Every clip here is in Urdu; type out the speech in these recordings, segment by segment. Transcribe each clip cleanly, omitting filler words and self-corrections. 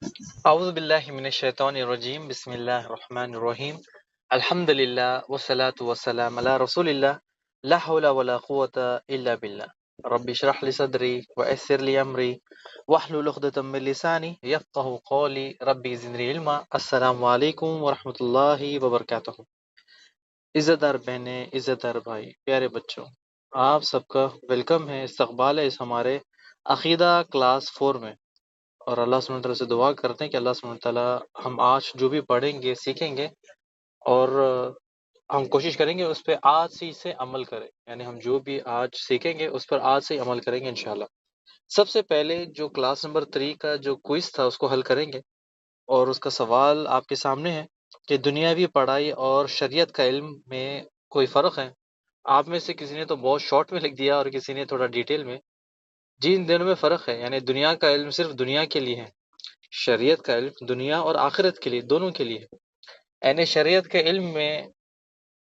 اعوذ باللہ من الشیطان الرجیم بسم اللہ الرحمن الرحیم الحمد للہ والصلاة والسلام علی رسول اللہ لا حول ولا قوة الا باللہ رب اشرح لی صدری ویسر لی امری واحلل عقدۃ من لسانی یفقهوا قولی ربی زدنی علما۔ السلام علیکم ورحمۃ اللہ وبرکاتہ۔ عزت دار بہنیں، عزت دار بھائی، پیارے بچوں، آپ سب کا ویلکم ہے، استقبال ہے اس ہمارے عقیدہ کلاس 4 میں۔ اور اللہ سبحانہ تعالیٰ سے دعا کرتے ہیں کہ اللہ سبحانہ تعالیٰ ہم آج جو بھی پڑھیں گے سیکھیں گے، اور ہم کوشش کریں گے اس پہ آج سے عمل کریں، یعنی ہم جو بھی آج سیکھیں گے اس پر آج سے عمل کریں گے انشاءاللہ۔ سب سے پہلے جو کلاس نمبر 3 کا جو کوئز تھا اس کو حل کریں گے، اور اس کا سوال آپ کے سامنے ہے کہ دنیاوی پڑھائی اور شریعت کا علم میں کوئی فرق ہے؟ آپ میں سے کسی نے تو بہت شارٹ میں لکھ دیا اور کسی نے تھوڑا ڈیٹیل میں۔ جی، ان دونوں میں فرق ہے، یعنی دنیا کا علم صرف دنیا کے لیے ہے، شریعت کا علم دنیا اور آخرت کے لیے، دونوں کے لیے ہے۔ یعنی شریعت کے علم میں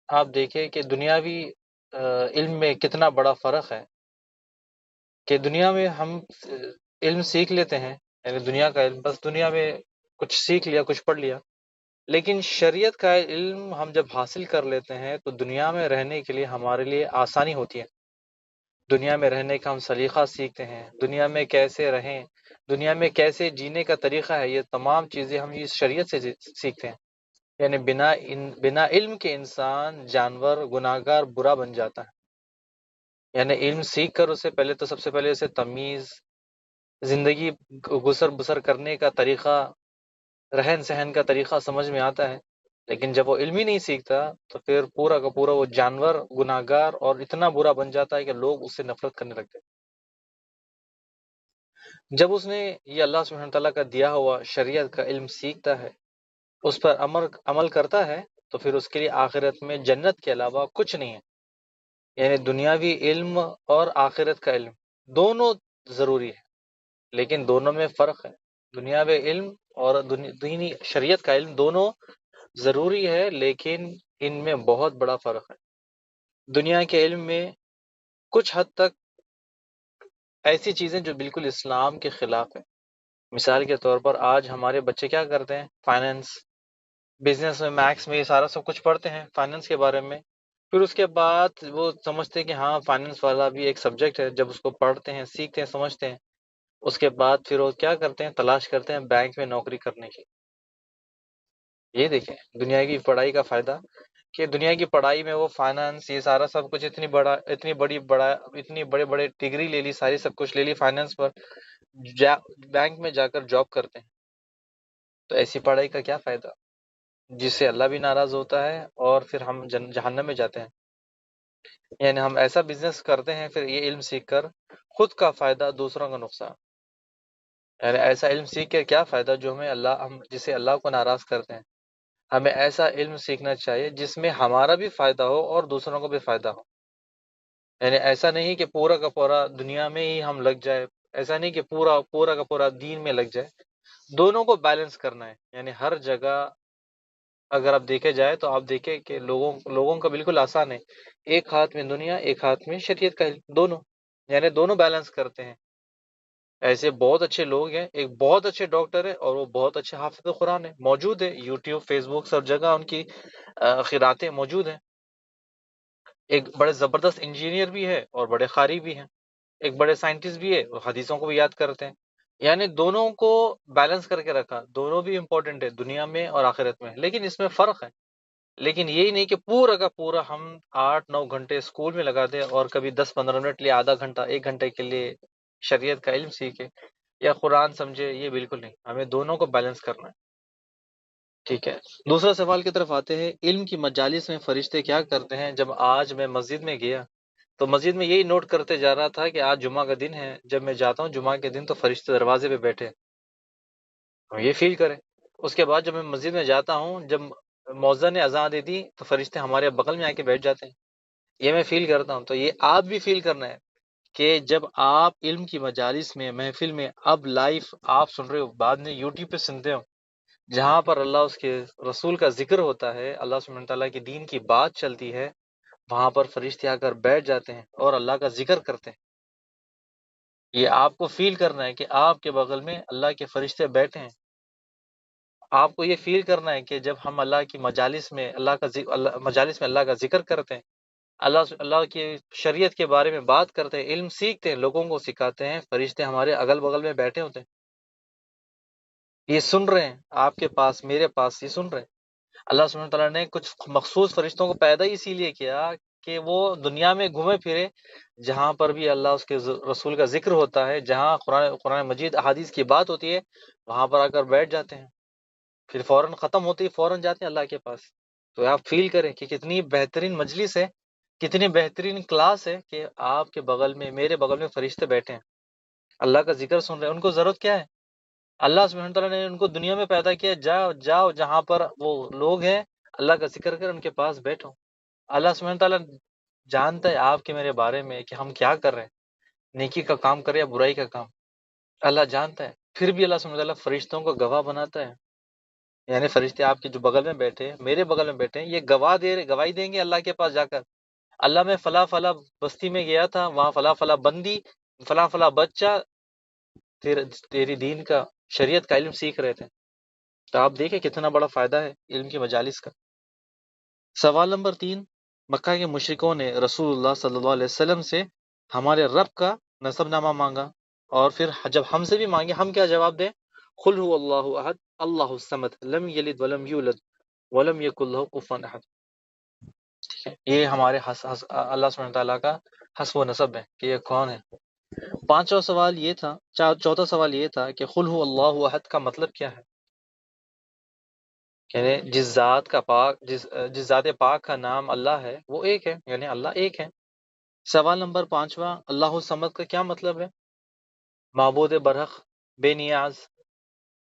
آپ دیکھیں کہ دنیاوی علم میں کتنا بڑا فرق ہے، کہ دنیا میں ہم علم سیکھ لیتے ہیں، یعنی دنیا کا علم بس دنیا میں کچھ سیکھ لیا، کچھ پڑھ لیا، لیکن شریعت کا علم ہم جب حاصل کر لیتے ہیں تو دنیا میں رہنے کے لیے ہمارے لیے آسانی ہوتی ہے۔ دنیا میں رہنے کا ہم سلیقہ سیکھتے ہیں، دنیا میں کیسے رہیں، دنیا میں کیسے جینے کا طریقہ ہے، یہ تمام چیزیں ہم اس شریعت سے سیکھتے ہیں۔ یعنی بنا علم کے انسان جانور گناہگار برا بن جاتا ہے۔ یعنی علم سیکھ کر اسے پہلے تو سب سے پہلے اسے تمیز، زندگی گزر بسر کرنے کا طریقہ، رہن سہن کا طریقہ سمجھ میں آتا ہے، لیکن جب وہ علم ہی نہیں سیکھتا تو پھر پورا کا پورا وہ جانور گناہگار اور اتنا برا بن جاتا ہے کہ لوگ اس سے نفرت کرنے لگتے ہیں۔ جب اس نے یہ اللہ سبحانہ تعالیٰ کا دیا ہوا شریعت کا علم سیکھتا ہے، اس پر عمل کرتا ہے، تو پھر اس کے لیے آخرت میں جنت کے علاوہ کچھ نہیں ہے۔ یعنی دنیاوی علم اور آخرت کا علم دونوں ضروری ہے، لیکن دونوں میں فرق ہے۔ دنیاوی علم اور دینی شریعت کا علم دونوں ضروری ہے، لیکن ان میں بہت بڑا فرق ہے۔ دنیا کے علم میں کچھ حد تک ایسی چیزیں جو بالکل اسلام کے خلاف ہے۔ مثال کے طور پر آج ہمارے بچے کیا کرتے ہیں، فائنینس، بزنس میں، میکس میں، یہ سارا سب کچھ پڑھتے ہیں فائنینس کے بارے میں، پھر اس کے بعد وہ سمجھتے ہیں کہ ہاں فائنینس والا بھی ایک سبجیکٹ ہے۔ جب اس کو پڑھتے ہیں، سیکھتے ہیں، سمجھتے ہیں، اس کے بعد پھر وہ کیا کرتے ہیں، تلاش کرتے ہیں بینک میں نوکری کرنے کی۔ یہ دیکھیں دنیا کی پڑھائی کا فائدہ، کہ دنیا کی پڑھائی میں وہ فائنانس، یہ سارا سب کچھ اتنی بڑے بڑے ڈگری لے لی، ساری سب کچھ لے لی فائنانس پر، بینک میں جا کر جاب کرتے ہیں۔ تو ایسی پڑھائی کا کیا فائدہ، جس سے اللہ بھی ناراض ہوتا ہے اور پھر ہم جہنم میں جاتے ہیں۔ یعنی ہم ایسا بزنس کرتے ہیں پھر یہ علم سیکھ کر، خود کا فائدہ دوسروں کا نقصان۔ یعنی ایسا علم سیکھ کے کیا فائدہ جو ہم جسے اللہ کو ناراض کرتے ہیں۔ ہمیں ایسا علم سیکھنا چاہیے جس میں ہمارا بھی فائدہ ہو اور دوسروں کو بھی فائدہ ہو۔ یعنی ایسا نہیں کہ پورا کا پورا دنیا میں ہی ہم لگ جائے، ایسا نہیں کہ پورا کا پورا دین میں لگ جائے، دونوں کو بیلنس کرنا ہے۔ یعنی ہر جگہ اگر آپ دیکھے جائے تو آپ دیکھیں کہ لوگوں کا بالکل آسان ہے، ایک ہاتھ میں دنیا، ایک ہاتھ میں شریعت کا علم، دونوں، یعنی دونوں بیلنس کرتے ہیں۔ ایسے بہت اچھے لوگ ہیں، ایک بہت اچھے ڈاکٹر ہے اور وہ بہت اچھے حافظ قرآن ہے، موجود ہے یوٹیوب، فیس بک، سب جگہ ان کی قراتیں موجود ہیں۔ ایک بڑے زبردست انجینئر بھی ہے اور بڑے قاری بھی ہیں، ایک بڑے سائنٹسٹ بھی ہے اور حدیثوں کو بھی یاد کرتے ہیں۔ یعنی دونوں کو بیلنس کر کے رکھا، دونوں بھی امپورٹنٹ ہے دنیا میں اور آخرت میں، لیکن اس میں فرق ہے۔ لیکن یہی نہیں کہ پورا کا پورا ہم 8-9 گھنٹے اسکول میں لگا دیں اور کبھی 10-15 منٹ لیے، آدھا گھنٹہ، 1 گھنٹے کے لیے شریعت کا علم سیکھے یا قرآن سمجھے، یہ بالکل نہیں، ہمیں دونوں کو بیلنس کرنا ہے۔ ٹھیک ہے، دوسرا سوال کی طرف آتے ہیں، علم کی مجالس میں فرشتے کیا کرتے ہیں؟ جب آج میں مسجد میں گیا تو مسجد میں یہی نوٹ کرتے جا رہا تھا کہ آج جمعہ کا دن ہے، جب میں جاتا ہوں جمعہ کے دن تو فرشتے دروازے پہ بیٹھے ہیں، ہم یہ فیل کریں۔ اس کے بعد جب میں مسجد میں جاتا ہوں، جب مؤذن نے اذان دے دی تو فرشتے ہمارے بغل میں آ کے بیٹھ جاتے ہیں، یہ میں فیل کرتا ہوں۔ تو یہ آپ بھی فیل کرنا ہے کہ جب آپ علم کی مجالس میں، محفل میں، اب لائف آپ سن رہے ہو، بعد میں یوٹیوب پہ سنتے ہو، جہاں پر اللہ اس کے رسول کا ذکر ہوتا ہے، اللہ سبحانہ تعالیٰ کی دین کی بات چلتی ہے، وہاں پر فرشتے آ کر بیٹھ جاتے ہیں اور اللہ کا ذکر کرتے ہیں۔ یہ آپ کو فیل کرنا ہے کہ آپ کے بغل میں اللہ کے فرشتے بیٹھے ہیں، آپ کو یہ فیل کرنا ہے کہ جب ہم اللہ کی مجالس میں مجالس میں اللہ کا ذکر کرتے ہیں، اللہ کی شریعت کے بارے میں بات کرتے ہیں، علم سیکھتے ہیں، لوگوں کو سکھاتے ہیں، فرشتے ہمارے اگل بغل میں بیٹھے ہوتے ہیں، یہ سن رہے ہیں، آپ کے پاس میرے پاس یہ سن رہے ہیں۔ اللہ سبحانہ تعالیٰ نے کچھ مخصوص فرشتوں کو پیدا اسی لیے کیا کہ وہ دنیا میں گھومے پھرے، جہاں پر بھی اللہ اس کے رسول کا ذکر ہوتا ہے، جہاں قرآن مجید احادیث کی بات ہوتی ہے، وہاں پر آ کر بیٹھ جاتے ہیں، پھر فوراً ختم ہوتی ہے، فوراً جاتے ہیں اللہ کے پاس۔ تو آپ فیل کریں کہ کتنی بہترین مجلس ہے، کتنی بہترین کلاس ہے کہ آپ کے بغل میں، میرے بغل میں فرشتے بیٹھے ہیں، اللہ کا ذکر سن رہے ہیں۔ ان کو ضرورت کیا ہے؟ اللہ سبحانہ تعالیٰ نے ان کو دنیا میں پیدا کیا، جاؤ جہاں پر وہ لوگ ہیں، اللہ کا ذکر کر ان کے پاس بیٹھو۔ اللہ سبحانہ تعالیٰ جانتا ہے آپ کے میرے بارے میں کہ ہم کیا کر رہے ہیں، نیکی کا کام کر رہے ہیں یا برائی کا کام، اللہ جانتا ہے۔ پھر بھی اللہ سبحانہ تعالیٰ فرشتوں کو گواہ بناتا ہے، یعنی فرشتے آپ کے جو بغل میں بیٹھے ہیں، میرے بغل میں بیٹھے ہیں، یہ گواہی دیں گے اللہ کے پاس جا کر، اللہ میں فلاں فلاں بستی میں گیا تھا، وہاں فلاں فلاں بندی، فلاں فلاں بچہ تیری دین کا، شریعت کا علم سیکھ رہے تھے۔ تو آپ دیکھیں کتنا بڑا فائدہ ہے علم کی مجالس کا۔ سوال نمبر 3، مکہ کے مشرکوں نے رسول اللہ صلی اللہ علیہ وسلم سے ہمارے رب کا نسب نامہ مانگا، اور پھر جب ہم سے بھی مانگے ہم کیا جواب دیں؟ قل هو اللہ احد اللہ الصمد لم یلد ولم یولد ولم یکن له کفوا احد۔ یہ ہمارے اللہ سبحانہ تعالیٰ کا حسب و نسب ہے کہ یہ کون ہے۔ چوتھا سوال یہ تھا کہ قل هو اللہ احد کا مطلب کیا ہے؟ یعنی جس ذات پاک کا نام اللہ ہے وہ ایک ہے، یعنی اللہ ایک ہے۔ سوال نمبر 5، اللہ الصمد کا کیا مطلب ہے؟ معبود برحق، بے نیاز،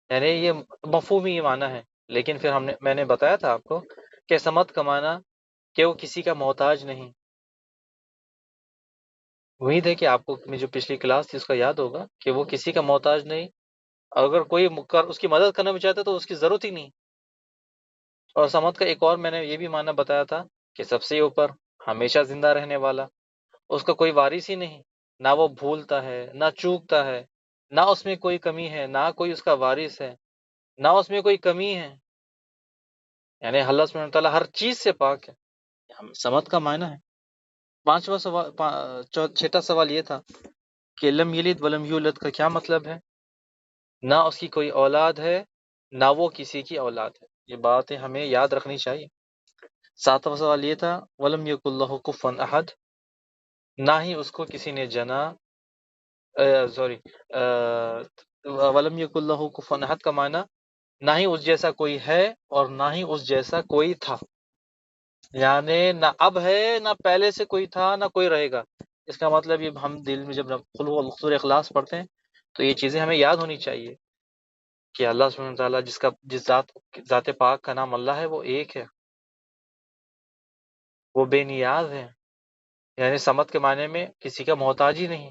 یعنی یہ مفہومی معنی ہے، لیکن پھر میں نے بتایا تھا آپ کو کہ صمد کا معنی کہ وہ کسی کا محتاج نہیں۔ امید ہے کہ آپ کو جو پچھلی کلاس تھی اس کا یاد ہوگا کہ وہ کسی کا محتاج نہیں، اگر کوئی اس کی مدد کرنا بھی چاہتا تو اس کی ضرورت ہی نہیں۔ اور صمد کا ایک اور میں نے یہ بھی معنی بتایا تھا کہ سب سے اوپر، ہمیشہ زندہ رہنے والا، اس کا کوئی وارث ہی نہیں، نہ وہ بھولتا ہے نہ چوکتا ہے، نہ اس میں کوئی کمی ہے، نہ کوئی اس کا وارث ہے، نہ اس میں کوئی کمی ہے، یعنی اللہ سبحانہ تعالیٰ ہر چیز سے پاک ہے۔ صمد کا معنی ہے۔ چھٹا سوال یہ تھا کہ لم یلد ولم یولد کا کیا مطلب ہے؟ نہ اس کی کوئی اولاد ہے، نہ وہ کسی کی اولاد ہے۔ یہ باتیں ہمیں یاد رکھنی چاہیے۔ 7واں سوال یہ تھا ولم یکن لہ کفوا احد، نہ ہی اس کو کسی نے جنا، ولم یکن لہ کفوا احد کا معنی نہ ہی اس جیسا کوئی ہے اور نہ ہی اس جیسا کوئی تھا، یعنی نہ اب ہے نہ پہلے سے کوئی تھا نہ کوئی رہے گا۔ اس کا مطلب یہ ہم دل میں جب سورہ اخلاص پڑھتے ہیں تو یہ چیزیں ہمیں یاد ہونی چاہیے کہ اللہ سبحانہ تعالیٰ جس ذات پاک کا نام اللہ ہے وہ ایک ہے، وہ بے نیاز ہے، یعنی صمد کے معنی میں کسی کا محتاج ہی نہیں،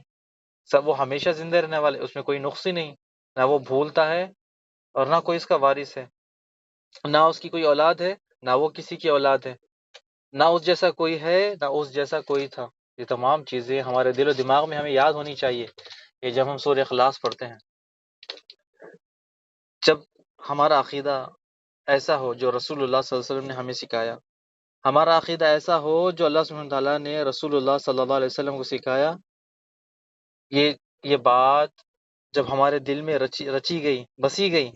سب وہ ہمیشہ زندہ رہنے والے، اس میں کوئی نقص ہی نہیں، نہ وہ بھولتا ہے اور نہ کوئی اس کا وارث ہے، نہ اس کی کوئی اولاد ہے نہ وہ کسی کی اولاد ہے، نہ اس جیسا کوئی ہے نہ اس جیسا کوئی تھا۔ یہ تمام چیزیں ہمارے دل و دماغ میں ہمیں یاد ہونی چاہیے کہ جب ہم سورہ اخلاص پڑھتے ہیں، جب ہمارا عقیدہ ایسا ہو جو رسول اللہ صلی اللہ علیہ وسلم نے ہمیں سکھایا، ہمارا عقیدہ ایسا ہو جو اللہ سبحانہ تعالیٰ نے رسول اللہ صلی اللہ علیہ وسلم کو سکھایا، یہ بات جب ہمارے دل میں رچی گئی، بسی گئی،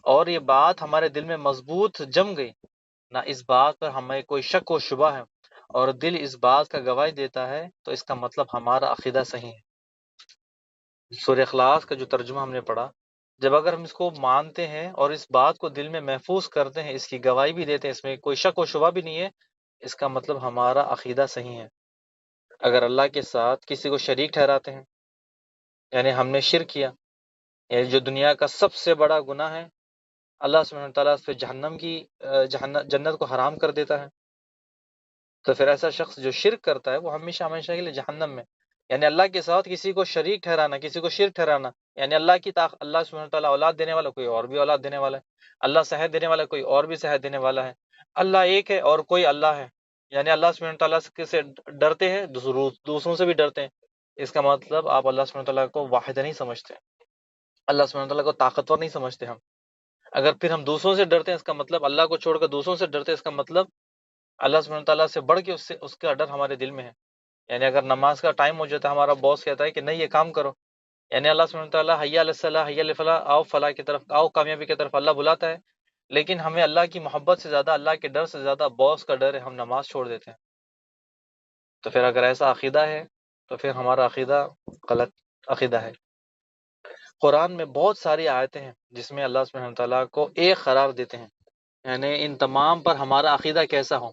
اور یہ بات ہمارے دل میں مضبوط جم گئی، نہ اس بات پر ہمیں کوئی شک و شبہ ہے، اور دل اس بات کا گواہی دیتا ہے، تو اس کا مطلب ہمارا عقیدہ صحیح ہے۔ سورہ اخلاص کا جو ترجمہ ہم نے پڑھا، جب اگر ہم اس کو مانتے ہیں اور اس بات کو دل میں محفوظ کرتے ہیں، اس کی گواہی بھی دیتے ہیں، اس میں کوئی شک و شبہ بھی نہیں ہے، اس کا مطلب ہمارا عقیدہ صحیح ہے۔ اگر اللہ کے ساتھ کسی کو شریک ٹھہراتے ہیں، یعنی ہم نے شرک کیا، یعنی جو دنیا کا سب سے بڑا گناہ ہے، اللہ سبحانہ تعالیٰ اس پہ جنت کو حرام کر دیتا ہے، تو پھر ایسا شخص جو شرک کرتا ہے وہ ہمیشہ ہمیشہ کے لیے جہنم میں، یعنی اللہ کے ساتھ کسی کو شریک ٹھہرانا، کسی کو شرک ٹھہرانا، یعنی اللہ سبحانہ تعالیٰ اولاد دینے والا کوئی اور بھی اولاد دینے والا ہے، اللہ صحت دینے والا کوئی اور بھی صحت دینے والا ہے، اللہ ایک ہے اور کوئی اللہ ہے، یعنی اللہ سبحانہ تعالیٰ سے ڈرتے ہیں، دوسروں سے بھی ڈرتے ہیں، اس کا مطلب آپ اللہ سبحانہ تعالیٰ کو واحد نہیں سمجھتے، اللہ سبحانہ تعالیٰ کو طاقتور نہیں سمجھتے ہم، اگر پھر ہم دوسروں سے ڈرتے ہیں، اس کا مطلب اللہ کو چھوڑ کر دوسروں سے ڈرتے ہیں، اس کا مطلب اللہ سبحانہ تعالیٰ سے بڑھ کے اس کا ڈر ہمارے دل میں ہے۔ یعنی اگر نماز کا ٹائم ہو جاتا ہے، ہمارا باس کہتا ہے کہ نہیں یہ کام کرو، یعنی اللہ سبحانہ تعالیٰ حی علی الصلاح حی علی الفلاح، آؤ فلاح کی طرف، آؤ کامیابی کی طرف اللہ بلاتا ہے، لیکن ہمیں اللہ کی محبت سے زیادہ، اللہ کے ڈر سے زیادہ باس کا ڈر ہے، ہم نماز چھوڑ دیتے ہیں۔ تو پھر اگر ایسا عقیدہ ہے تو پھر ہمارا عقیدہ غلط عقیدہ ہے۔ قرآن میں بہت ساری آیتیں ہیں جس میں اللہ سبحانہ تعالیٰ کو ایک قرار دیتے ہیں، یعنی ان تمام پر ہمارا عقیدہ کیسا ہو۔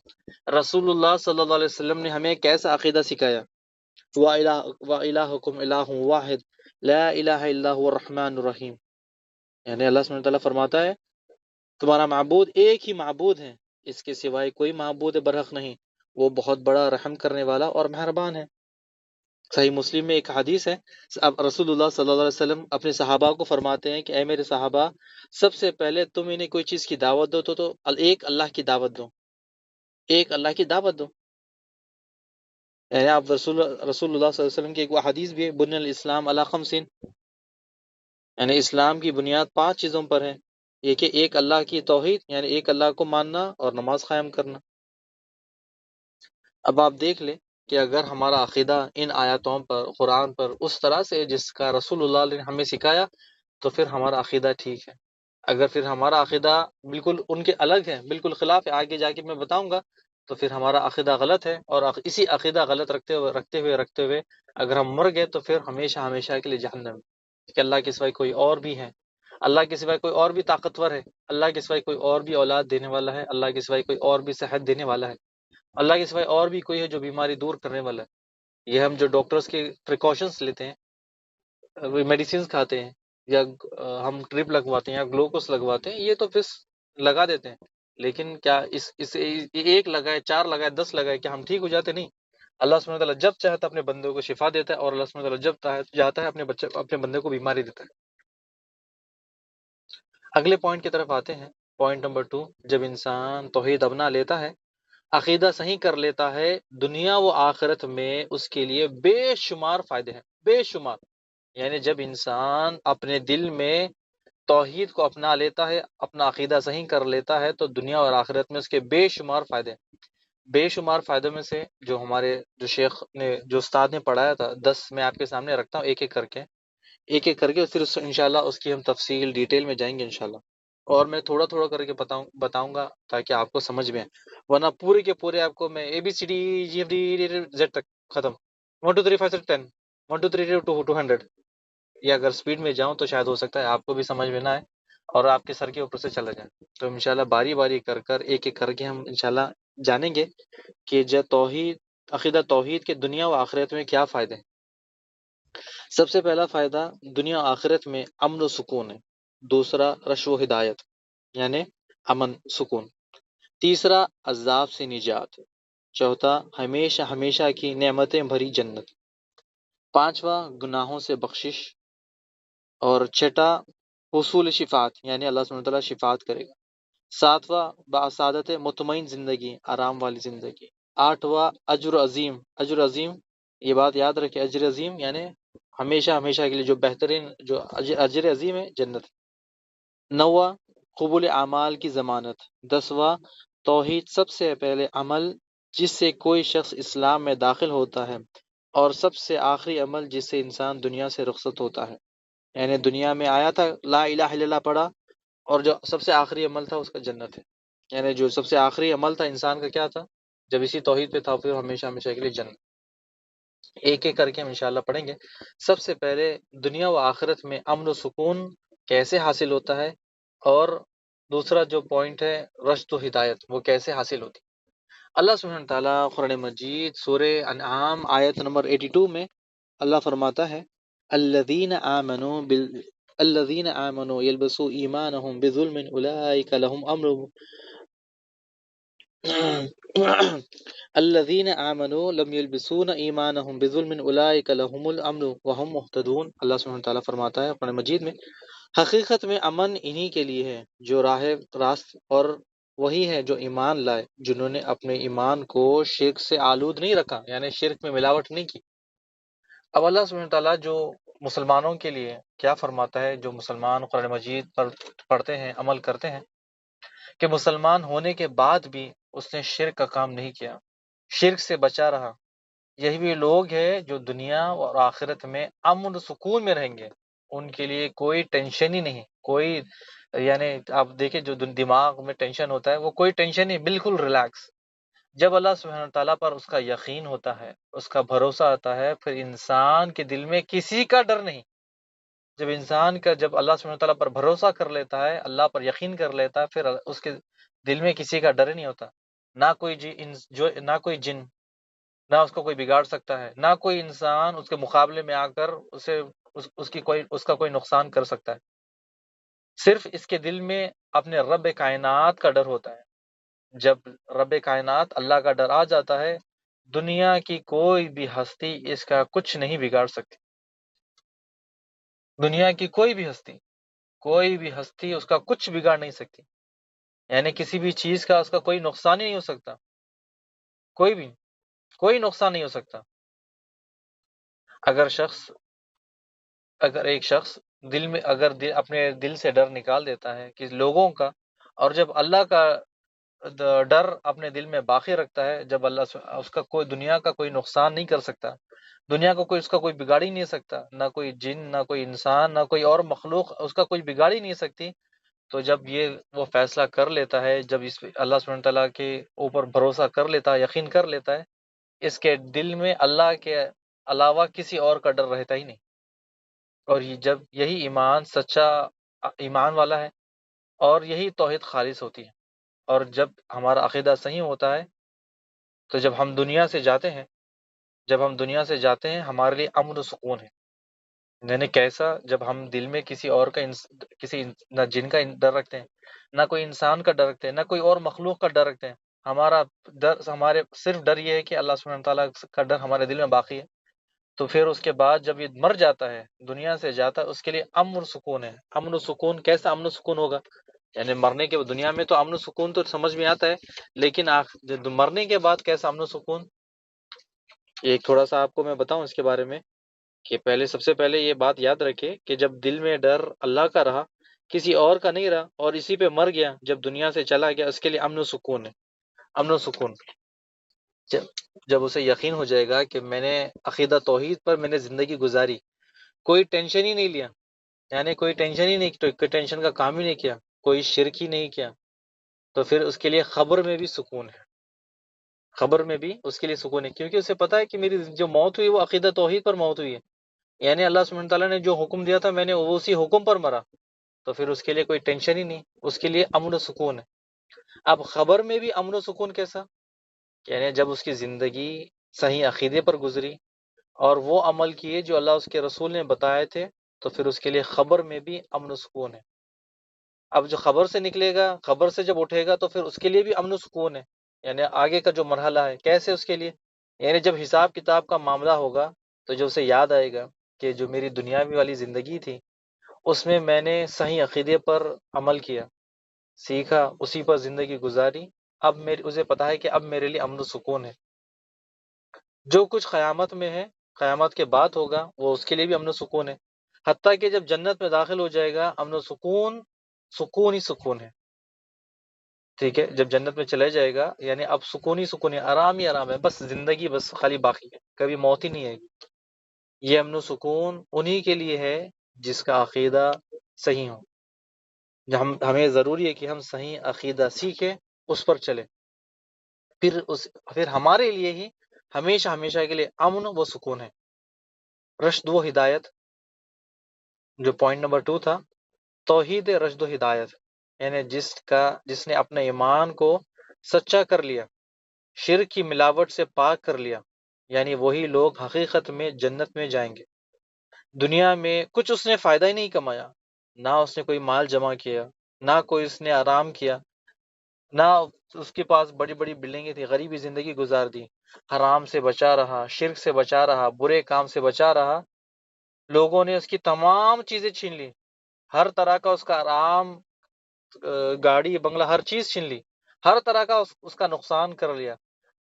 رسول اللہ صلی اللہ علیہ وسلم نے ہمیں کیسا عقیدہ سکھایا، وَإِلَٰهُكُمْ إِلَٰهٌ وَاحِدٌ لَا إِلَٰهَ إِلَّا هُوَ الرَّحْمَٰنُ الرَّحِيمُ، یعنی اللہ سبحانہ تعالیٰ فرماتا ہے تمہارا معبود ایک ہی معبود ہے، اس کے سوائے کوئی معبود برحق نہیں، وہ بہت بڑا رحم کرنے والا اور مہربان ہے۔ صحیح مسلم میں ایک حدیث ہے، اب رسول اللہ صلی اللہ علیہ وسلم اپنے صحابہ کو فرماتے ہیں کہ اے میرے صحابہ، سب سے پہلے تم انہیں کوئی چیز کی دعوت دو تو ایک اللہ کی دعوت دو، ایک اللہ کی دعوت دو۔ یعنی آپ رسول اللہ صلی اللہ علیہ وسلم کی ایک وہ حدیث بھی ہے، بنی الاسلام علی خمسین، یعنی اسلام کی بنیاد 5 چیزوں پر ہے، یہ کہ ایک اللہ کی توحید، یعنی ایک اللہ کو ماننا اور نماز قائم کرنا۔ اب آپ دیکھ لیں کہ اگر ہمارا عقیدہ ان آیاتوں پر، قرآن پر اس طرح سے جس کا رسول اللہ نے ہمیں سکھایا، تو پھر ہمارا عقیدہ ٹھیک ہے۔ اگر پھر ہمارا عقیدہ بالکل ان کے الگ ہے، بالکل خلاف ہے، آگے جا کے میں بتاؤں گا، تو پھر ہمارا عقیدہ غلط ہے، اور اسی عقیدہ غلط رکھتے ہوئے اگر ہم مر گئے تو پھر ہمیشہ ہمیشہ کے لیے جہنم، کہ اللہ کے سوائے کوئی اور بھی ہے، اللہ کے سوائے کوئی اور بھی طاقتور ہے، اللہ کے سوائے کوئی اور بھی اولاد دینے والا ہے، اللہ کے سوائے کوئی اور بھی صحت دینے والا ہے، اللہ کے سوائے اور بھی کوئی ہے جو بیماری دور کرنے والا ہے۔ یہ ہم جو ڈاکٹرز کے پریکاشنز لیتے ہیں، میڈیسینز کھاتے ہیں، یا ہم ٹرپ لگواتے ہیں یا گلوکوز لگواتے ہیں، یہ تو پھر لگا دیتے ہیں، لیکن کیا اس ایک لگائے، 4 لگائے، 10 لگائے، کیا ہم ٹھیک ہو جاتے؟ نہیں۔ اللہ سبحانہ تعالیٰ جب چاہتا ہے اپنے بندوں کو شفا دیتا ہے، اور اللہ سبحانہ تعالیٰ جب چاہتا ہے اپنے بندے کو بیماری دیتا ہے۔ اگلے پوائنٹ کی طرف آتے ہیں، پوائنٹ نمبر 2، جب انسان توحید اپنا لیتا ہے، عقیدہ صحیح کر لیتا ہے، دنیا و آخرت میں اس کے لیے بے شمار فائدے ہیں، بے شمار۔ یعنی جب انسان اپنے دل میں توحید کو اپنا لیتا ہے، اپنا عقیدہ صحیح کر لیتا ہے، تو دنیا اور آخرت میں اس کے بے شمار فائدے ہیں۔ بے شمار فائدوں میں سے جو ہمارے جو شیخ نے، جو استاد نے پڑھایا تھا، 10 میں آپ کے سامنے رکھتا ہوں، ایک ایک کر کے پھر انشاءاللہ اس کی ہم تفصیل ڈیٹیل میں جائیں گے انشاءاللہ، اور میں تھوڑا تھوڑا کر کے بتاؤں گا تاکہ آپ کو سمجھ میں آئے، ورنہ پورے کے پورے آپ کو میں ABCD تک ختم، 1 2 3 5 6 10، 1 2 3 2 200، یہ اگر سپیڈ میں جاؤں تو شاید ہو سکتا ہے آپ کو بھی سمجھ میں نہ آئے اور آپ کے سر کے اوپر سے چلا جائے۔ تو انشاءاللہ باری باری کر ایک کر کے ہم انشاءاللہ جانیں گے کہ عقیدہ توحید کے دنیا و آخرت میں کیا فائدے ہیں۔ سب سے پہلا فائدہ دنیا و آخرت میں امن و سکون ہے، دوسرا رشو و ہدایت، یعنی امن سکون، تیسرا عذاب سے نجات، چوتھا ہمیشہ ہمیشہ کی نعمتیں بھری جنت، پانچواں گناہوں سے بخشش، اور چھٹا حصول شفاعت، یعنی اللہ سبحانہ وتعالیٰ شفاعت کرے گا، ساتواں بسعادت مطمئن زندگی، آرام والی زندگی، آٹھواں اجر عظیم، اجر عظیم، یہ بات یاد رکھے، اجر عظیم یعنی ہمیشہ ہمیشہ کے لیے جو بہترین، جو اجر عظیم ہے، جنت، نواں قبول اعمال کی ضمانت، دسواں توحید سب سے پہلے عمل جس سے کوئی شخص اسلام میں داخل ہوتا ہے، اور سب سے آخری عمل جس سے انسان دنیا سے رخصت ہوتا ہے، یعنی دنیا میں آیا تھا، لا الہ الا اللہ پڑھا، اور جو سب سے آخری عمل تھا اس کا جنت ہے، یعنی جو سب سے آخری عمل تھا انسان کا کیا تھا، جب اسی توحید پہ تھا، پھر ہمیشہ ہمیشہ کے لیے جنت۔ ایک ایک کر کے ہم انشاءاللہ پڑھیں گے۔ سب سے پہلے دنیا و آخرت میں امن و سکون کیسے حاصل ہوتا ہے، اور دوسرا جو پوائنٹ ہے رشد و ہدایت، وہ کیسے حاصل ہوتی ہے۔ اللہ سبحانہ تعالیٰ قرآن مجید سورہ انعام آیت نمبر 82 میں اللہ فرماتا ہے، الذین آمنوا یلبسوا ایمانہم بظلم اولئک لہم امر الذین آمنوا لم یلبسون ایمانہم بظلم اولئک لہم الامن وہم مہتدون۔ اللہ سبحانہ تعالیٰ فرماتا ہے قرآن مجید میں، حقیقت میں امن انہی کے لیے ہے جو راہ راست، اور وہی ہے جو ایمان لائے، جنہوں نے اپنے ایمان کو شرک سے آلود نہیں رکھا، یعنی شرک میں ملاوٹ نہیں کی۔ اب اللہ سبحانہ تعالیٰ جو مسلمانوں کے لیے کیا فرماتا ہے، جو مسلمان قرآن مجید پر پڑھتے ہیں، عمل کرتے ہیں، کہ مسلمان ہونے کے بعد بھی اس نے شرک کا کام نہیں کیا، شرک سے بچا رہا، یہی وہ لوگ ہیں جو دنیا اور آخرت میں امن و سکون میں رہیں گے۔ ان کے لیے کوئی ٹینشن ہی نہیں، کوئی، یعنی آپ دیکھیں جو دماغ میں ٹینشن ہوتا ہے وہ کوئی ٹینشن نہیں، بالکل ریلیکس۔ جب اللہ سبحانہ تعالیٰ پر اس کا یقین ہوتا ہے، اس کا بھروسہ آتا ہے، پھر انسان کے دل میں کسی کا ڈر نہیں۔ جب اللہ سبحانہ تعالیٰ پر بھروسہ کر لیتا ہے، اللہ پر یقین کر لیتا ہے، پھر اس کے دل میں کسی کا ڈر ہی نہیں ہوتا، نہ کوئی جن، نہ اس کو کوئی بگاڑ سکتا ہے، نہ کوئی انسان اس کے مقابلے میں آ کر اس کا کوئی نقصان کر سکتا ہے۔ صرف اس کے دل میں اپنے رب کائنات کا ڈر ہوتا ہے۔ جب رب کائنات اللہ کا ڈر آ جاتا ہے، دنیا کی کوئی بھی ہستی اس کا کچھ نہیں بگاڑ سکتی۔ دنیا کی کوئی بھی ہستی اس کا کچھ بگاڑ نہیں سکتی، یعنی کسی بھی چیز کا اس کا کوئی نقصان ہی نہیں ہو سکتا، کوئی نقصان نہیں ہو سکتا۔ اگر ایک شخص اپنے دل سے ڈر نکال دیتا ہے کہ لوگوں کا، اور جب اللہ کا ڈر اپنے دل میں باقی رکھتا ہے، جب اللہ اس کا کوئی دنیا کا کوئی نقصان نہیں کر سکتا، دنیا کو اس کا کوئی بگاڑ ہی نہیں سکتا، نہ کوئی جن، نہ کوئی انسان، نہ کوئی اور مخلوق اس کا کوئی بگاڑ ہی نہیں سکتی، تو جب وہ فیصلہ کر لیتا ہے، جب اس اللہ سبحانہ تعالیٰ کے اوپر بھروسہ کر لیتا ہے، یقین کر لیتا ہے، اس کے دل میں اللہ کے علاوہ کسی اور کا ڈر رہتا ہی نہیں۔ اور جب یہی ایمان سچا ایمان والا ہے، اور یہی توحید خالص ہوتی ہے، اور جب ہمارا عقیدہ صحیح ہوتا ہے، تو جب ہم دنیا سے جاتے ہیں ہمارے لیے امن و سکون ہے۔ یعنی کیسا؟ جب ہم دل میں کسی اور کا نہ جن کا ڈر رکھتے ہیں، نہ کوئی انسان کا ڈر رکھتے ہیں، نہ کوئی اور مخلوق کا ڈر رکھتے ہیں، ہمارے صرف ڈر یہ ہے کہ اللہ سبحانہ تعالیٰ کا ڈر ہمارے دل میں باقی ہے، تو پھر اس کے بعد جب یہ مر جاتا ہے، دنیا سے جاتا ہے، اس کے لیے امن و سکون ہے۔ امن و سکون کیسا امن و سکون ہوگا؟ یعنی مرنے کے دنیا میں تو امن و سکون تو سمجھ میں آتا ہے، لیکن مرنے کے بعد کیسا امن و سکون؟ ایک تھوڑا سا آپ کو میں بتاؤں اس کے بارے میں، کہ سب سے پہلے یہ بات یاد رکھے کہ جب دل میں ڈر اللہ کا رہا، کسی اور کا نہیں رہا، اور اسی پہ مر گیا، جب دنیا سے چلا گیا، اس کے لیے امن و سکون ہے۔ امن و سکون جب اسے یقین ہو جائے گا کہ میں نے عقیدہ توحید پر میں نے زندگی گزاری، کوئی ٹینشن ہی نہیں لیا، یعنی کوئی ٹینشن کا کام ہی نہیں کیا، کوئی شرک ہی نہیں کیا، تو پھر اس کے لیے خبر میں بھی سکون ہے، اس کے لیے سکون ہے، کیونکہ اسے پتا ہے کہ میری جو موت ہوئی وہ عقیدہ توحید پر موت ہوئی ہے، یعنی اللہ سبحانہ تعالیٰ نے جو حکم دیا تھا میں نے اسی حکم پر مرا، تو پھر اس کے لیے کوئی ٹینشن ہی نہیں، اس کے لیے امن و سکون ہے۔ اب خبر میں بھی امن و سکون کیسا؟ یعنی جب اس کی زندگی صحیح عقیدے پر گزری اور وہ عمل کیے جو اللہ اس کے رسول نے بتائے تھے، تو پھر اس کے لیے خبر میں بھی امن و سکون ہے۔ اب جو خبر سے نکلے گا، خبر سے جب اٹھے گا، تو پھر اس کے لیے بھی امن و سکون ہے، یعنی آگے کا جو مرحلہ ہے کیسے اس کے لیے، یعنی جب حساب کتاب کا معاملہ ہوگا، تو جو اسے یاد آئے گا کہ جو میری دنیاوی والی زندگی تھی اس میں میں نے صحیح عقیدے پر عمل کیا، سیکھا، اسی پر زندگی گزاری، اب اسے پتا ہے کہ اب میرے لیے امن و سکون ہے۔ جو کچھ قیامت میں ہے، قیامت کے بعد ہوگا، وہ اس کے لیے بھی امن و سکون ہے، حتیٰ کہ جب جنت میں داخل ہو جائے گا، امن و سکون ہی سکون ہے، ٹھیک ہے؟ جب جنت میں چلے جائے گا، یعنی اب سکون ہی سکون ہے، آرام ہی آرام ہے، بس زندگی بس خالی باقی ہے، کبھی موت ہی نہیں آئے گی۔ یہ امن و سکون انہی کے لیے ہے جس کا عقیدہ صحیح ہو۔ ہمیں ضروری ہے کہ ہم صحیح عقیدہ سیکھیں، اس پر چلیں، پھر ہمارے لیے ہی ہمیشہ ہمیشہ کے لیے امن و سکون ہے۔ رشد و ہدایت، جو پوائنٹ نمبر 2 تھا، توحید رشد و ہدایت، یعنی جس نے اپنے ایمان کو سچا کر لیا، شرک کی ملاوٹ سے پاک کر لیا، یعنی وہی لوگ حقیقت میں جنت میں جائیں گے۔ دنیا میں کچھ اس نے فائدہ ہی نہیں کمایا، نہ اس نے کوئی مال جمع کیا، نہ کوئی اس نے آرام کیا، نہ اس کے پاس بڑی بڑی بلڈنگیں تھی، غریبی زندگی گزار دی، حرام سے بچا رہا، شرک سے بچا رہا، برے کام سے بچا رہا، لوگوں نے اس کی تمام چیزیں چھین لی، ہر طرح کا اس کا آرام، گاڑی بنگلہ، ہر چیز چھین لی، ہر طرح کا اس کا نقصان کر لیا،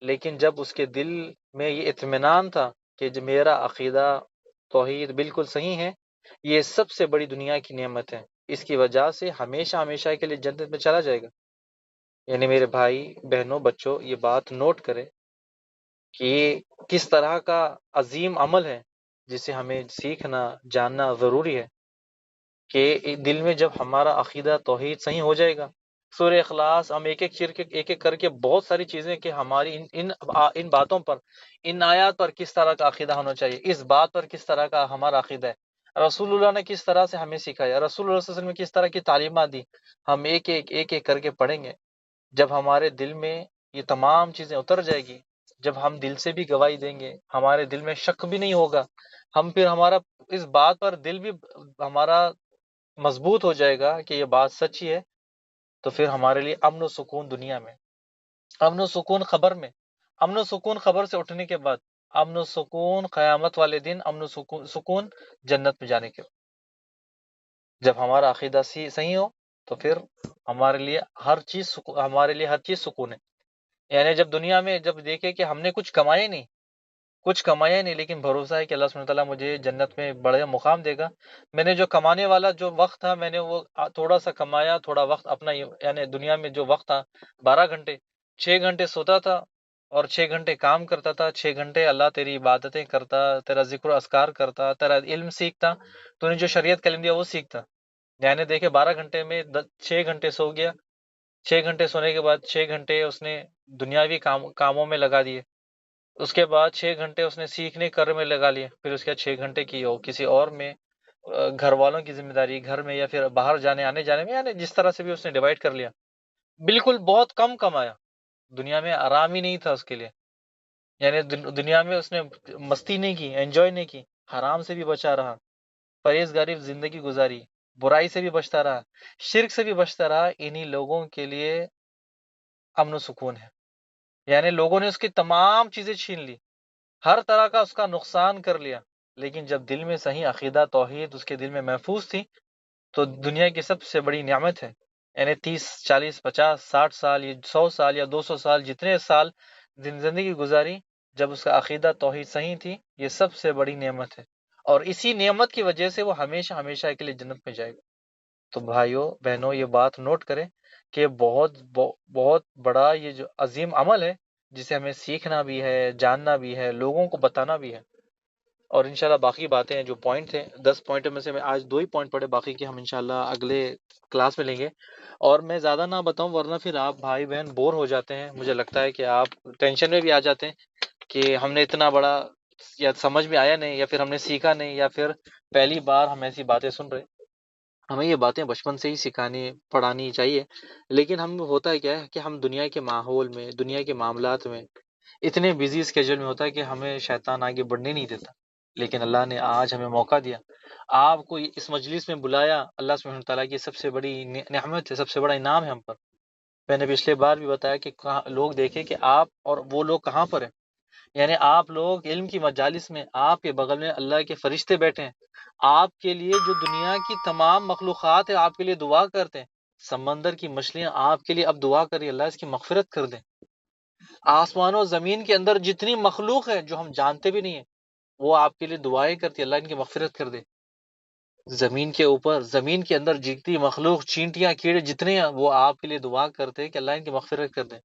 لیکن جب اس کے دل میں یہ اطمینان تھا کہ جو میرا عقیدہ توحید بالکل صحیح ہے، یہ سب سے بڑی دنیا کی نعمت ہے، اس کی وجہ سے ہمیشہ ہمیشہ کے لیے جنت میں چلا جائے گا۔ یعنی میرے بھائی بہنوں بچوں، یہ بات نوٹ کریں کہ یہ کس طرح کا عظیم عمل ہے جسے ہمیں سیکھنا جاننا ضروری ہے، کہ دل میں جب ہمارا عقیدہ توحید صحیح ہو جائے گا، سورہ اخلاص ہم ایک ایک کر کے بہت ساری چیزیں کہ ہماری ان باتوں پر، ان آیات پر کس طرح کا عقیدہ ہونا چاہیے، اس بات پر کس طرح کا ہمارا عقیدہ ہے، رسول اللہ نے کس طرح سے ہمیں سکھایا، رسول اللہ صلی اللہ علیہ وسلم نے کس طرح کی تعلیمات دی، ہم ایک ایک کر کے پڑھیں گے۔ جب ہمارے دل میں یہ تمام چیزیں اتر جائے گی، جب ہم دل سے بھی گواہی دیں گے، ہمارے دل میں شک بھی نہیں ہوگا، ہم پھر ہمارا اس بات پر دل بھی ہمارا مضبوط ہو جائے گا کہ یہ بات سچی ہے، تو پھر ہمارے لیے امن و سکون دنیا میں، امن و سکون خبر میں، امن و سکون خبر سے اٹھنے کے بعد، امن و سکون قیامت والے دن، امن و سکون جنت میں جانے کے بعد۔ جب ہمارا عقیدہ صحیح ہو تو پھر ہمارے لیے ہر چیز سکون ہے۔ یعنی جب دنیا میں جب دیکھے کہ ہم نے کچھ کمایا نہیں، لیکن بھروسہ ہے کہ اللہ سبحانہ تعالیٰ مجھے جنت میں بڑے مقام دے گا، میں نے جو کمانے والا جو وقت تھا، میں نے وہ تھوڑا سا کمایا، تھوڑا وقت اپنا، یعنی دنیا میں جو وقت تھا 12 گھنٹے، 6 گھنٹے سوتا تھا اور 6 گھنٹے کام کرتا تھا، 6 گھنٹے اللہ تیری عبادتیں کرتا، تیرا ذکر و اذکار کرتا، تیرا علم سیکھتا، تو نے جو شریعت کا علم دیا وہ سیکھتا۔ یعنی دیکھے 12 گھنٹے میں 6 گھنٹے سو گیا، 6 گھنٹے سونے کے بعد 6 گھنٹے اس نے دنیاوی کاموں میں لگا دیے، اس کے بعد 6 گھنٹے اس نے سیکھنے کرنے میں لگا لیے، پھر اس کے بعد 6 گھنٹے کی ہو کسی اور میں، گھر والوں کی ذمہ داری گھر میں، یا پھر باہر جانے آنے جانے میں، یعنی جس طرح سے بھی اس نے ڈیوائڈ کر لیا، بالکل بہت کم کمایا، دنیا میں آرام ہی نہیں تھا اس کے لیے، یعنی دنیا میں اس نے مستی نہیں کی، انجوائے نہیں کی، حرام سے بھی بچا رہا، پرہیزگاری زندگی گزاری، برائی سے بھی بچتا رہا، شرک سے بھی بچتا رہا، انہی لوگوں کے لیے امن و سکون ہے۔ یعنی لوگوں نے اس کی تمام چیزیں چھین لی، ہر طرح کا اس کا نقصان کر لیا، لیکن جب دل میں صحیح عقیدہ توحید اس کے دل میں محفوظ تھی، تو دنیا کی سب سے بڑی نعمت ہے۔ یعنی 30 40 50 60 سال، یہ 100 سال یا 200 سال، جتنے سال زندگی گزاری، جب اس کا عقیدہ توحید صحیح تھی، یہ سب سے بڑی نعمت ہے، اور اسی نعمت کی وجہ سے وہ ہمیشہ ہمیشہ کے لیے جنت میں جائے گا۔ تو بھائیوں بہنوں، یہ بات نوٹ کریں کہ بہت بڑا یہ جو عظیم عمل ہے، جسے ہمیں سیکھنا بھی ہے، جاننا بھی ہے، لوگوں کو بتانا بھی ہے، اور انشاءاللہ باقی باتیں ہیں، جو پوائنٹ تھے 10 پوائنٹ میں سے میں آج 2 ہی پوائنٹ پڑھے، باقی کے ہم انشاءاللہ اگلے کلاس میں لیں گے، اور میں زیادہ نہ بتاؤں ورنہ پھر آپ بھائی بہن بور ہو جاتے ہیں، مجھے لگتا ہے کہ آپ ٹینشن میں بھی آ جاتے ہیں کہ ہم نے اتنا بڑا، یا سمجھ میں آیا نہیں، یا پھر ہم نے سیکھا نہیں، یا پھر پہلی بار ہم ایسی باتیں سن رہے۔ ہمیں یہ باتیں بچپن سے ہی سکھانی پڑھانی چاہیے، لیکن ہم ہوتا ہے کیا ہے کہ ہم دنیا کے ماحول میں، دنیا کے معاملات میں اتنے بزی اسکیجول میں ہوتا ہے کہ ہمیں شیطان آگے بڑھنے نہیں دیتا، لیکن اللہ نے آج ہمیں موقع دیا، آپ کو اس مجلس میں بلایا، اللہ سبحانہ تعالیٰ کی سب سے بڑی نعمت ہے، سب سے بڑا انعام ہے ہم پر۔ میں نے پچھلے بار بھی بتایا کہ لوگ دیکھیں کہ آپ اور وہ لوگ کہاں پر ہیں، یعنی آپ لوگ علم کی مجالس میں، آپ کے بغل میں اللہ کے فرشتے بیٹھے ہیں، آپ کے لیے جو دنیا کی تمام مخلوقات ہیں آپ کے لیے دعا کرتے ہیں، سمندر کی مچھلیاں آپ کے لیے اب دعا کری اللہ اس کی مغفرت کر دیں، آسمان و زمین کے اندر جتنی مخلوق ہے جو ہم جانتے بھی نہیں ہیں، وہ آپ کے لیے دعائیں کرتی اللہ ان کی مغفرت کر دے۔ زمین کے اوپر، زمین کے اندر جتنی مخلوق، چینٹیاں کیڑے جتنے ہیں، وہ آپ کے لیے دعا کرتے ہیں کہ اللہ ان کی مغفرت کر دے۔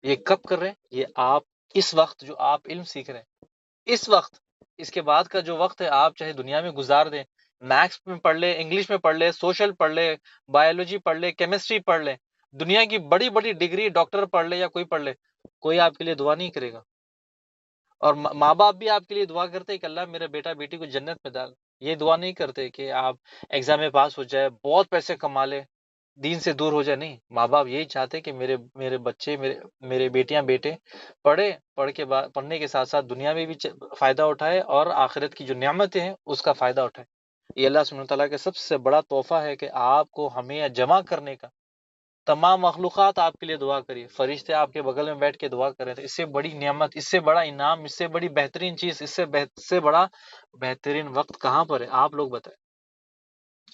یہ کب کر رہے ہیں؟ یہ آپ اس وقت جو آپ علم سیکھ رہے ہیں، اس وقت، اس کے بعد کا جو وقت ہے آپ چاہے دنیا میں گزار دیں، میتھس میں پڑھ لے، انگلش میں پڑھ لے، سوشل پڑھ لے، بایولوجی پڑھ لے، کیمسٹری پڑھ لے، دنیا کی بڑی بڑی ڈگری، ڈاکٹر پڑھ لے یا کوئی پڑھ لے، کوئی آپ کے لیے دعا نہیں کرے گا، اور ماں باپ بھی آپ کے لیے دعا کرتے کہ اللہ میرے بیٹا بیٹی کو جنت میں ڈال، یہ دعا نہیں کرتے کہ آپ ایگزام میں پاس ہو جائے، بہت پیسے کما لے، دین سے دور ہو جائے، نہیں، ماں باپ یہی چاہتے کہ میرے بچے، میرے بیٹیاں بیٹے پڑھنے کے ساتھ ساتھ دنیا میں بھی فائدہ اٹھائے، اور آخرت کی جو نعمتیں ہیں اس کا فائدہ اٹھائے۔ یہ اللہ سبحانہ تعالیٰ کا سب سے بڑا تحفہ ہے کہ آپ کو ہمیں جمع کرنے کا، تمام مخلوقات آپ کے لیے دعا کریے، فرشتے آپ کے بغل میں بیٹھ کے دعا کریں، تو اس سے بڑی نعمت، اس سے بڑا انعام، اس سے بڑی بہترین چیز، اس سے بڑا بہترین وقت کہاں پر ہے؟ آپ لوگ بتائیں۔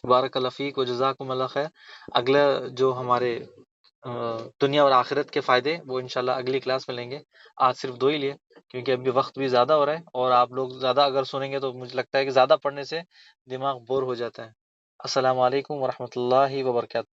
بارک اللہ فیک و جزاکم اللہ خیر۔ اگلا جو ہمارے دنیا اور آخرت کے فائدے وہ انشاءاللہ اگلی کلاس میں لیں گے. آج صرف 2 ہی لیے کیونکہ ابھی وقت بھی زیادہ ہو رہا ہے، اور آپ لوگ زیادہ اگر سنیں گے تو مجھے لگتا ہے کہ زیادہ پڑھنے سے دماغ بور ہو جاتا ہے. السلام علیکم ورحمۃ اللہ وبرکاتہ.